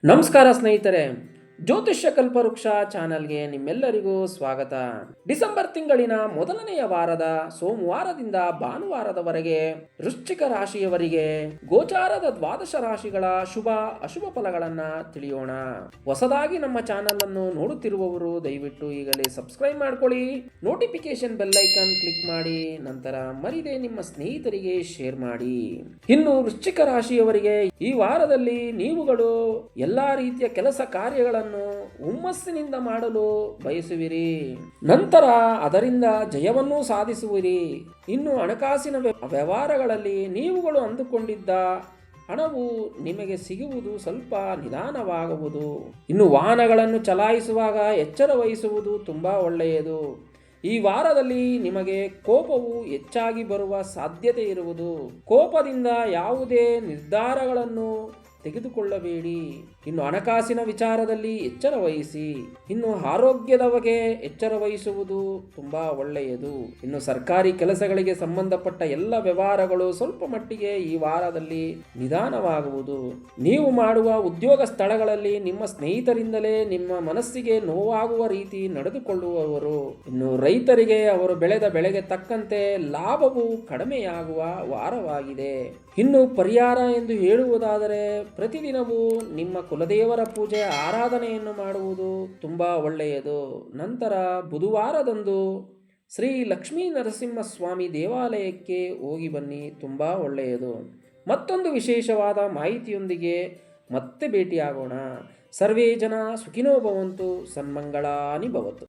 ನಮಸ್ಕಾರ ಸ್ನೇಹಿತರೆ, ಜ್ಯೋತಿಷ್ಯ ಕಲ್ಪವೃಕ್ಷ ಚಾನಲ್ಗೆ ನಿಮ್ಮೆಲ್ಲರಿಗೂ ಸ್ವಾಗತ. ಡಿಸೆಂಬರ್ ತಿಂಗಳಿನ ಮೊದಲನೆಯ ವಾರದ ಸೋಮವಾರದಿಂದ ಭಾನುವಾರದವರೆಗೆ ವೃಶ್ಚಿಕ ರಾಶಿಯವರಿಗೆ ಗೋಚಾರದ ದ್ವಾದಶ ರಾಶಿಗಳ ಶುಭ ಅಶುಭ ಫಲಗಳನ್ನ ತಿಳಿಯೋಣ. ಹೊಸದಾಗಿ ನಮ್ಮ ಚಾನಲ್ ಅನ್ನು ನೋಡುತ್ತಿರುವವರು ದಯವಿಟ್ಟು ಈಗಲೇ ಸಬ್ಸ್ಕ್ರೈಬ್ ಮಾಡ್ಕೊಳ್ಳಿ, ನೋಟಿಫಿಕೇಶನ್ ಬೆಲ್ ಐಕಾನ್ ಕ್ಲಿಕ್ ಮಾಡಿ, ನಂತರ ಮರಿದೆ ನಿಮ್ಮ ಸ್ನೇಹಿತರಿಗೆ ಶೇರ್ ಮಾಡಿ. ಇನ್ನು ವೃಶ್ಚಿಕ ರಾಶಿಯವರಿಗೆ ಈ ವಾರದಲ್ಲಿ ನೀವುಗಳು ಎಲ್ಲಾ ರೀತಿಯ ಕೆಲಸ ಕಾರ್ಯಗಳನ್ನು ಹುಮ್ಮಸ್ಸಿನಿಂದ ಮಾಡಲು ಬಯಸುವಿರಿ, ನಂತರ ಅದರಿಂದ ಜಯವನ್ನು ಸಾಧಿಸುವಿರಿ. ಇನ್ನು ಹಣಕಾಸಿನ ವ್ಯವಹಾರಗಳಲ್ಲಿ ನೀವುಗಳು ಅಂದುಕೊಂಡಿದ್ದ ಹಣವು ನಿಮಗೆ ಸಿಗುವುದು ಸ್ವಲ್ಪ ನಿಧಾನವಾಗುವುದು. ಇನ್ನು ವಾಹನಗಳನ್ನು ಚಲಾಯಿಸುವಾಗ ಎಚ್ಚರ ವಹಿಸುವುದು ತುಂಬಾ ಒಳ್ಳೆಯದು. ಈ ವಾರದಲ್ಲಿ ನಿಮಗೆ ಕೋಪವು ಹೆಚ್ಚಾಗಿ ಬರುವ ಸಾಧ್ಯತೆ ಇರುವುದು. ಕೋಪದಿಂದ ಯಾವುದೇ ನಿರ್ಧಾರಗಳನ್ನು ತೆಗೆದುಕೊಳ್ಳಬೇಡಿ. ಇನ್ನು ಹಣಕಾಸಿನ ವಿಚಾರದಲ್ಲಿ ಎಚ್ಚರ ವಹಿಸಿ. ಇನ್ನು ಆರೋಗ್ಯದ ಬಗ್ಗೆ ಎಚ್ಚರ ವಹಿಸುವುದು ತುಂಬಾ ಒಳ್ಳೆಯದು. ಇನ್ನು ಸರ್ಕಾರಿ ಕೆಲಸಗಳಿಗೆ ಸಂಬಂಧಪಟ್ಟ ಎಲ್ಲ ವ್ಯವಹಾರಗಳು ಸ್ವಲ್ಪ ಮಟ್ಟಿಗೆ ಈ ವಾರದಲ್ಲಿ ನಿಧಾನವಾಗುವುದು. ನೀವು ಮಾಡುವ ಉದ್ಯೋಗ ಸ್ಥಳಗಳಲ್ಲಿ ನಿಮ್ಮ ಸ್ನೇಹಿತರಿಂದಲೇ ನಿಮ್ಮ ಮನಸ್ಸಿಗೆ ನೋವಾಗುವ ರೀತಿ ನಡೆದುಕೊಳ್ಳುವವರು. ಇನ್ನು ರೈತರಿಗೆ ಅವರು ಬೆಳೆದ ಬೆಳೆಗೆ ತಕ್ಕಂತೆ ಲಾಭವು ಕಡಿಮೆಯಾಗುವ ವಾರವಾಗಿದೆ. ಇನ್ನು ಪರಿಹಾರ ಎಂದು ಹೇಳುವುದಾದರೆ ಪ್ರತಿದಿನವೂ ನಿಮ್ಮ ಕುಲದೇವರ ಪೂಜೆ ಆರಾಧನೆಯನ್ನು ಮಾಡುವುದು ತುಂಬಾ ಒಳ್ಳೆಯದು. ನಂತರ ಬುಧವಾರದಂದು ಶ್ರೀ ಲಕ್ಷ್ಮೀ ನರಸಿಂಹಸ್ವಾಮಿ ದೇವಾಲಯಕ್ಕೆ ಹೋಗಿ ಬನ್ನಿ, ತುಂಬಾ ಒಳ್ಳೆಯದು. ಮತ್ತೊಂದು ವಿಶೇಷವಾದ ಮಾಹಿತಿಯೊಂದಿಗೆ ಮತ್ತೆ ಭೇಟಿಯಾಗೋಣ. ಸರ್ವೇ ಜನ ಸುಖಿನೋ ಭವಂತು, ಸನ್ಮಂಗಳಾನಿ ಭವತು.